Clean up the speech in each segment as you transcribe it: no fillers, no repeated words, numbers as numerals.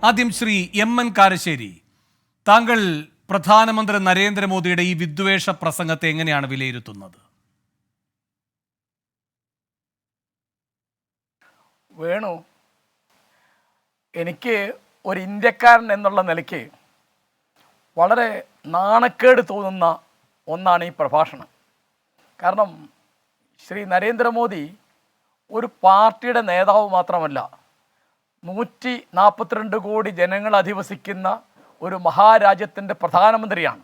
ആദ്യം ശ്രീ എം.എൻ. കാരശ്ശേരി, താങ്കൾ പ്രധാനമന്ത്രി നരേന്ദ്രമോദിയുടെ ഈ വിദ്വേഷ പ്രസംഗത്തെ എങ്ങനെയാണ് വിലയിരുത്തുന്നത്? വേണു, എനിക്ക് ഒരു ഇന്ത്യക്കാരൻ എന്നുള്ള നിലയ്ക്ക് വളരെ നാണക്കേട് തോന്നുന്ന ഒന്നാണ് ഈ പ്രഭാഷണം. കാരണം ശ്രീ നരേന്ദ്രമോദി ഒരു പാർട്ടിയുടെ നേതാവ് മാത്രമല്ല, 142 കോടി ജനങ്ങൾ അധിവസിക്കുന്ന ഒരു മഹാരാജ്യത്തിൻ്റെ പ്രധാനമന്ത്രിയാണ്.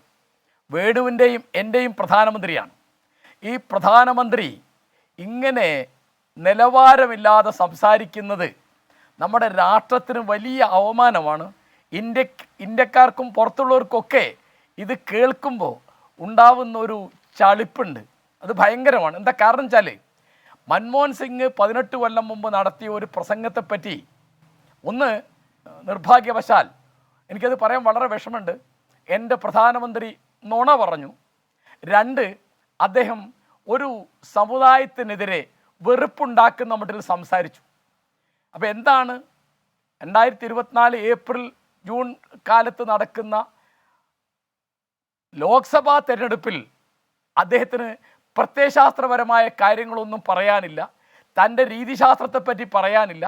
വേണുവിൻ്റെയും എൻ്റെയും പ്രധാനമന്ത്രിയാണ്. ഈ പ്രധാനമന്ത്രി ഇങ്ങനെ നിലവാരമില്ലാതെ സംസാരിക്കുന്നത് നമ്മുടെ രാഷ്ട്രത്തിന് വലിയ അവമാനമാണ്. ഇന്ത്യക്കാർക്കും പുറത്തുള്ളവർക്കൊക്കെ ഇത് കേൾക്കുമ്പോൾ ഉണ്ടാവുന്ന ഒരു ചളിപ്പുണ്ട്, അത് ഭയങ്കരമാണ്. എന്താ കാരണം വെച്ചാൽ, മൻമോഹൻ സിംഗ് 18 കൊല്ലം മുമ്പ് നടത്തിയ ഒരു പ്രസംഗത്തെപ്പറ്റി ഒന്ന്, നിർഭാഗ്യവശാൽ എനിക്കത് പറയാൻ വളരെ വിഷമമുണ്ട്, എൻ്റെ പ്രധാനമന്ത്രി നുണ പറഞ്ഞു. 2, അദ്ദേഹം ഒരു സമുദായത്തിനെതിരെ വെറുപ്പുണ്ടാക്കുന്ന മട്ടിൽ സംസാരിച്ചു. അപ്പോൾ എന്താണ് 2024 ഏപ്രിൽ ജൂൺ കാലത്ത് നടക്കുന്ന ലോക്സഭാ തെരഞ്ഞെടുപ്പിൽ അദ്ദേഹത്തിന് പ്രത്യയശാസ്ത്രപരമായ കാര്യങ്ങളൊന്നും പറയാനില്ല, തൻ്റെ രീതിശാസ്ത്രത്തെപ്പറ്റി പറയാനില്ല,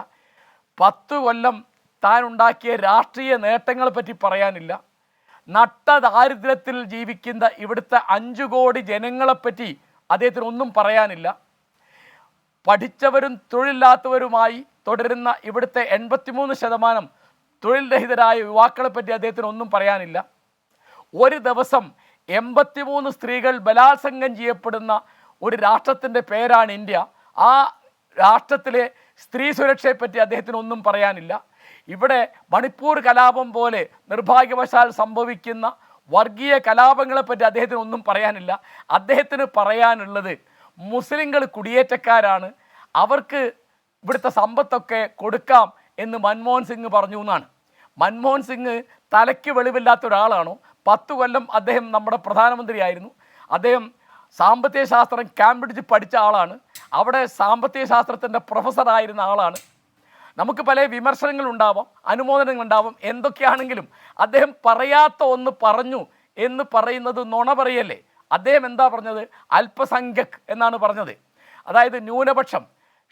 10 കൊല്ലം താൻ ഉണ്ടാക്കിയ രാഷ്ട്രീയ നേട്ടങ്ങളെപ്പറ്റി പറയാനില്ല, നട്ട ദാരിദ്ര്യത്തിൽ ജീവിക്കുന്ന ഇവിടുത്തെ 5 കോടി ജനങ്ങളെപ്പറ്റി അദ്ദേഹത്തിനൊന്നും പറയാനില്ല, പഠിച്ചവരും തൊഴിലില്ലാത്തവരുമായി തുടരുന്ന ഇവിടുത്തെ 83% തൊഴിൽ രഹിതരായ യുവാക്കളെപ്പറ്റി അദ്ദേഹത്തിനൊന്നും പറയാനില്ല. ഒരു ദിവസം 83 സ്ത്രീകൾ ബലാത്സംഗം ചെയ്യപ്പെടുന്ന ഒരു രാഷ്ട്രത്തിൻ്റെ പേരാണ് ഇന്ത്യ. ആ രാഷ്ട്രത്തിലെ സ്ത്രീ സുരക്ഷയെപ്പറ്റി അദ്ദേഹത്തിനൊന്നും പറയാനില്ല. ഇവിടെ മണിപ്പൂർ കലാപം പോലെ നിർഭാഗ്യവശാൽ സംഭവിക്കുന്ന വർഗീയ കലാപങ്ങളെപ്പറ്റി അദ്ദേഹത്തിനൊന്നും പറയാനില്ല. അദ്ദേഹത്തിന് പറയാനുള്ളത് മുസ്ലിങ്ങൾ കുടിയേറ്റക്കാരാണ്, അവർക്ക് ഇവിടുത്തെ സമ്പത്തൊക്കെ കൊടുക്കാം എന്ന് മൻമോഹൻ സിംഗ് പറഞ്ഞു എന്നാണ്. മൻമോഹൻ സിംഗ് തലയ്ക്ക് വെളിവില്ലാത്ത ഒരാളാണോ? 10 കൊല്ലം അദ്ദേഹം നമ്മുടെ പ്രധാനമന്ത്രിയായിരുന്നു. അദ്ദേഹം സാമ്പത്തിക ശാസ്ത്രം കാംബ്രിഡ്ജ് പഠിച്ച ആളാണ്, അവിടെ സാമ്പത്തിക ശാസ്ത്രത്തിൻ്റെ പ്രൊഫസറായിരുന്ന ആളാണ്. നമുക്ക് പല വിമർശനങ്ങളുണ്ടാവാം, അനുമോദനങ്ങളുണ്ടാവാം, എന്തൊക്കെയാണെങ്കിലും അദ്ദേഹം പറയാത്ത ഒന്ന് പറഞ്ഞു എന്ന് പറയുന്നത് നുണ പറയല്ലേ. അദ്ദേഹം എന്താ പറഞ്ഞത്? അല്പസംഖ്യക് എന്നാണ് പറഞ്ഞത്. അതായത് ന്യൂനപക്ഷം,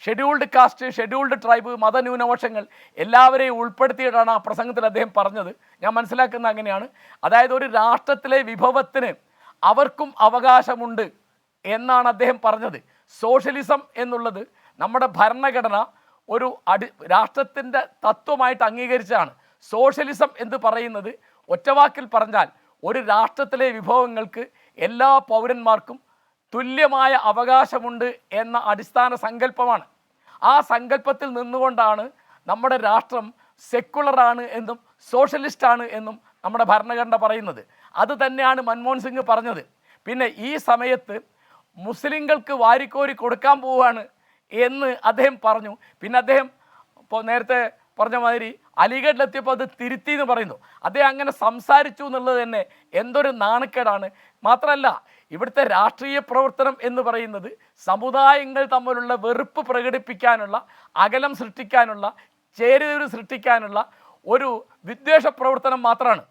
ഷെഡ്യൂൾഡ് കാസ്റ്റ്, ഷെഡ്യൂൾഡ് ട്രൈബ്, മതന്യൂനപക്ഷങ്ങൾ എല്ലാവരെയും ഉൾപ്പെടുത്തിയിട്ടാണ് ആ പ്രസംഗത്തിൽ അദ്ദേഹം പറഞ്ഞത്. ഞാൻ മനസ്സിലാക്കുന്നത് അങ്ങനെയാണ്. അതായത് ഒരു രാഷ്ട്രത്തിലെ വിഭവത്തിന് അവർക്കും അവകാശമുണ്ട് എന്നാണ് അദ്ദേഹം പറഞ്ഞത്. സോഷ്യലിസം എന്നുള്ളത് നമ്മുടെ ഭരണഘടന ഒരു രാഷ്ട്രത്തിൻ്റെ തത്വമായിട്ട് അംഗീകരിച്ചാണ്. സോഷ്യലിസം എന്ന് പറയുന്നത് ഒറ്റവാക്കിൽ പറഞ്ഞാൽ ഒരു രാഷ്ട്രത്തിലെ വിഭവങ്ങൾക്ക് എല്ലാ പൗരന്മാർക്കും തുല്യമായ അവകാശമുണ്ട് എന്ന അടിസ്ഥാന സങ്കല്പമാണ്. ആ സങ്കല്പത്തിൽ നിന്നുകൊണ്ടാണ് നമ്മുടെ രാഷ്ട്രം സെക്കുലറാണ് എന്നും സോഷ്യലിസ്റ്റാണ് എന്നും നമ്മുടെ ഭരണഘടന പറയുന്നത്. അത് തന്നെയാണ് മൻമോഹൻ സിംഗ് പറഞ്ഞത്. പിന്നെ ഈ സമയത്ത് മുസ്ലിങ്ങൾക്ക് വാരിക്കോരി കൊടുക്കാൻ പോവുകയാണ് എന്ന് അദ്ദേഹം പറഞ്ഞു. പിന്നെ അദ്ദേഹം ഇപ്പോൾ നേരത്തെ പറഞ്ഞ മാതിരി അലിഗഡിലെത്തിയപ്പോൾ അത് തിരുത്തി എന്ന് പറയുന്നു. അദ്ദേഹം അങ്ങനെ സംസാരിച്ചു എന്നുള്ളത് തന്നെ എന്തൊരു നാണക്കേടാണ്. മാത്രമല്ല, ഇവിടുത്തെ രാഷ്ട്രീയ പ്രവർത്തനം എന്ന് പറയുന്നത് സമുദായങ്ങൾ തമ്മിലുള്ള വെറുപ്പ് പ്രകടിപ്പിക്കാനുള്ള, അകലം സൃഷ്ടിക്കാനുള്ള, ചേരിതിരിവ് സൃഷ്ടിക്കാനുള്ള ഒരു വിദ്വേഷ പ്രവർത്തനം മാത്രമാണ്.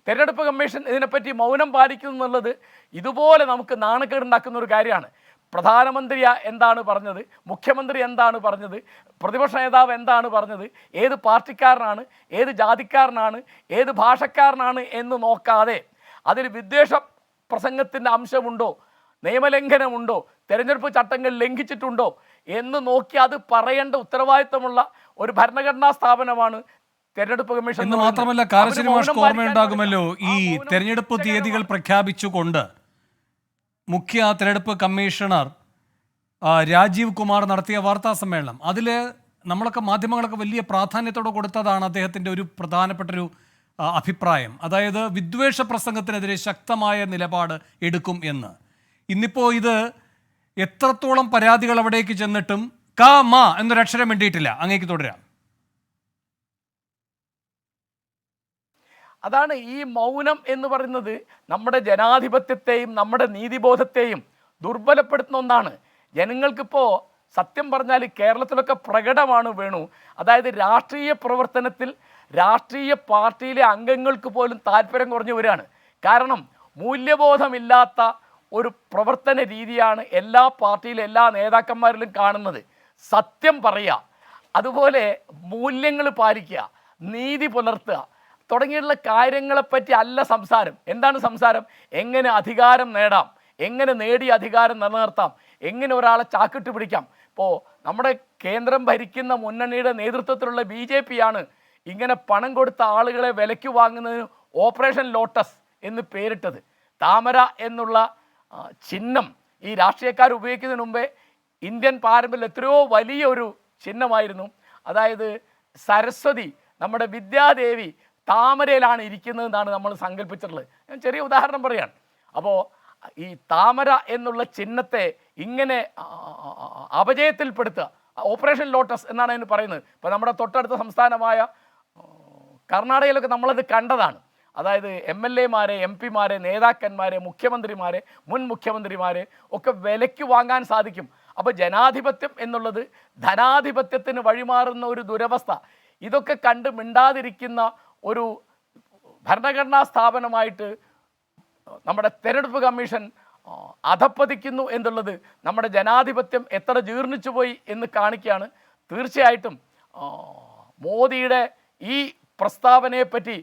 തെരഞ്ഞെടുപ്പ് കമ്മീഷൻ ഇതിനെപ്പറ്റി മൗനം പാലിക്കുന്നു എന്നുള്ളത് ഇതുപോലെ നമുക്ക് നാണക്കേടുണ്ടാക്കുന്ന ഒരു കാര്യമാണ്. പ്രധാനമന്ത്രി എന്താണ് പറഞ്ഞത്, മുഖ്യമന്ത്രി എന്താണ് പറഞ്ഞത്, പ്രതിപക്ഷ നേതാവ് എന്താണ് പറഞ്ഞത്, ഏത് പാർട്ടിക്കാരനാണ്, ഏത് ജാതിക്കാരനാണ്, ഏത് ഭാഷക്കാരനാണ് എന്ന് നോക്കാതെ അതിൽ വിദ്വേഷ പ്രസംഗത്തിൻ്റെ അംശമുണ്ടോ, നിയമലംഘനമുണ്ടോ, തെരഞ്ഞെടുപ്പ് ചട്ടങ്ങൾ ലംഘിച്ചിട്ടുണ്ടോ എന്ന് നോക്കി അത് പറയേണ്ട ഉത്തരവാദിത്തമുള്ള ഒരു ഭരണഘടനാ സ്ഥാപനമാണ് തെരഞ്ഞെടുപ്പ് കമ്മീഷൻ. എന്ന് മാത്രമല്ല, കാരശ്ശേരി മാഷ്ക്ക് ഓർമ്മയുണ്ടാകുമല്ലോ, ഈ തെരഞ്ഞെടുപ്പ് തീയതികൾ പ്രഖ്യാപിച്ചുകൊണ്ട് മുഖ്യ തെരഞ്ഞെടുപ്പ് കമ്മീഷണർ രാജീവ് കുമാർ നടത്തിയ വാർത്താ സമ്മേളനം, അതിൽ നമ്മളൊക്കെ മാധ്യമങ്ങളൊക്കെ വലിയ പ്രാധാന്യത്തോടെ കൊടുത്തതാണ് അദ്ദേഹത്തിൻ്റെ ഒരു പ്രധാനപ്പെട്ടൊരു അഭിപ്രായം. അതായത് വിദ്വേഷ പ്രസംഗത്തിനെതിരെ ശക്തമായ നിലപാട് എടുക്കും എന്ന്. ഇന്നിപ്പോൾ ഇത് എത്രത്തോളം പരാതികൾ അവിടേക്ക് ചെന്നിട്ടും ക മ എന്നൊരക്ഷരം വേണ്ടിയിട്ടില്ല. അങ്ങേക്ക് തുടരാം. അതാണ് ഈ മൗനം എന്ന് പറയുന്നത് നമ്മുടെ ജനാധിപത്യത്തെയും നമ്മുടെ നീതിബോധത്തെയും ദുർബലപ്പെടുത്തുന്ന ഒന്നാണ്. ജനങ്ങൾക്കിപ്പോൾ സത്യം പറഞ്ഞാൽ കേരളത്തിലൊക്കെ പ്രകടമാണ് വേണു. അതായത് രാഷ്ട്രീയ പ്രവർത്തനത്തിൽ രാഷ്ട്രീയ പാർട്ടിയിലെ അംഗങ്ങൾക്ക് പോലും താല്പര്യം കുറഞ്ഞു വരികയാണ്. കാരണം മൂല്യബോധമില്ലാത്ത ഒരു പ്രവർത്തന രീതിയാണ് എല്ലാ പാർട്ടിയിലെ എല്ലാ നേതാക്കന്മാരിലും കാണുന്നത്. സത്യം പറയുക, അതുപോലെ മൂല്യങ്ങൾ പാലിക്കുക, നീതി പുലർത്തുക തുടങ്ങിയുള്ള കാര്യങ്ങളെപ്പറ്റി അല്ല സംസാരം. എന്താണ് സംസാരം? എങ്ങനെ അധികാരം നേടാം, എങ്ങനെ നേടി അധികാരം നിലനിർത്താം, എങ്ങനെ ഒരാളെ ചാക്കിട്ട് പിടിക്കാം. ഇപ്പോൾ നമ്മുടെ കേന്ദ്രം ഭരിക്കുന്ന മുന്നണിയുടെ നേതൃത്വത്തിലുള്ള BJP ആണ് ഇങ്ങനെ പണം കൊടുത്ത ആളുകളെ വിലയ്ക്ക് വാങ്ങുന്നതിന് ഓപ്പറേഷൻ ലോട്ടസ് എന്ന് പേരിട്ടത്. താമര എന്നുള്ള ചിഹ്നം ഈ രാഷ്ട്രീയക്കാർ ഉപയോഗിക്കുന്നതിന് മുമ്പേ ഇന്ത്യൻ പാരമ്പര്യത്തിൽ എത്രയോ വലിയൊരു ചിഹ്നമായിരുന്നു. അതായത് സരസ്വതി, നമ്മുടെ വിദ്യാദേവി താമരയിലാണ് ഇരിക്കുന്നതെന്നാണ് നമ്മൾ സങ്കല്പിച്ചിട്ടുള്ളത്. ഞാൻ ചെറിയ ഉദാഹരണം പറയുകയാണ്. അപ്പോൾ ഈ താമര എന്നുള്ള ചിഹ്നത്തെ ഇങ്ങനെ അപജയത്തിൽപ്പെടുത്തുക, ഓപ്പറേഷൻ ലോട്ടസ് എന്നാണ് അതിന് പറയുന്നത്. ഇപ്പോൾ നമ്മുടെ തൊട്ടടുത്ത സംസ്ഥാനമായ കർണാടകയിലൊക്കെ നമ്മളത് കണ്ടതാണ്. അതായത് MLA-മാരെ, MP-മാരെ, നേതാക്കന്മാരെ, മുഖ്യമന്ത്രിമാരെ, മുൻ മുഖ്യമന്ത്രിമാരെ ഒക്കെ വിലയ്ക്ക് വാങ്ങാൻ സാധിക്കും. അപ്പോൾ ജനാധിപത്യം എന്നുള്ളത് ധനാധിപത്യത്തിന് വഴിമാറുന്ന ഒരു ദുരവസ്ഥ. ഇതൊക്കെ കണ്ട് മിണ്ടാതിരിക്കുന്ന ഒരു ഭരണഘടനാ സ്ഥാപനമായിട്ട് നമ്മുടെ തെരഞ്ഞെടുപ്പ് കമ്മീഷൻ അധപ്പതിക്കുന്നു എന്നുള്ളത് നമ്മുടെ ജനാധിപത്യം എത്ര ജീർണിച്ചു പോയി എന്ന് കാണിക്കുകയാണ്. തീർച്ചയായിട്ടും മോദിയുടെ ഈ പ്രസ്താവനയെപ്പറ്റി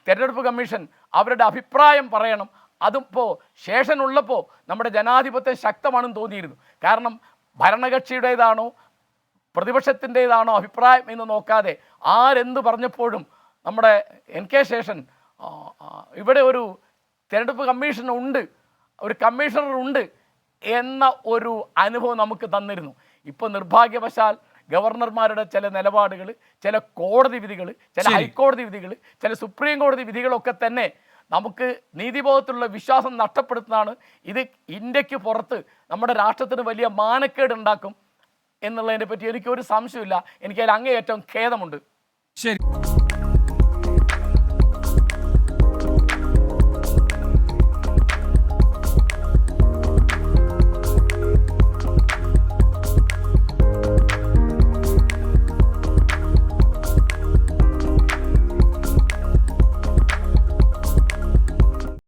തെരഞ്ഞെടുപ്പ് കമ്മീഷൻ അവരുടെ അഭിപ്രായം പറയണം. അതിപ്പോൾ ശേഷനുള്ളപ്പോൾ നമ്മുടെ ജനാധിപത്യം ശക്തമാണെന്ന് തോന്നിയിരുന്നു. കാരണം ഭരണകക്ഷിയുടേതാണോ പ്രതിപക്ഷത്തിൻ്റേതാണോ അഭിപ്രായം എന്ന് നോക്കാതെ ആരെന്ത് പറഞ്ഞപ്പോഴും നമ്മുടെ NK ശേഷൻ ഇവിടെ ഒരു തെരഞ്ഞെടുപ്പ് കമ്മീഷനുണ്ട്, ഒരു കമ്മീഷണർ ഉണ്ട് എന്ന ഒരു അനുഭവം നമുക്ക് തന്നിരുന്നു. ഇപ്പോൾ നിർഭാഗ്യവശാൽ ഗവർണർമാരുടെ ചില നിലപാടുകൾ, ചില കോടതി വിധികൾ, ചില ഹൈക്കോടതി വിധികൾ, ചില സുപ്രീം കോടതി വിധികളൊക്കെ തന്നെ നമുക്ക് നീതിബോധത്തിലുള്ള വിശ്വാസം നഷ്ടപ്പെടുത്തുന്നതാണ്. ഇത് ഇന്ത്യക്ക് പുറത്ത് നമ്മുടെ രാഷ്ട്രത്തിന് വലിയ മാനക്കേട് ഉണ്ടാക്കും എന്നുള്ളതിനെ പറ്റി എനിക്കൊരു സംശയമില്ല. എനിക്കതിൽ അങ്ങേയറ്റം ഖേദമുണ്ട്. ശരി.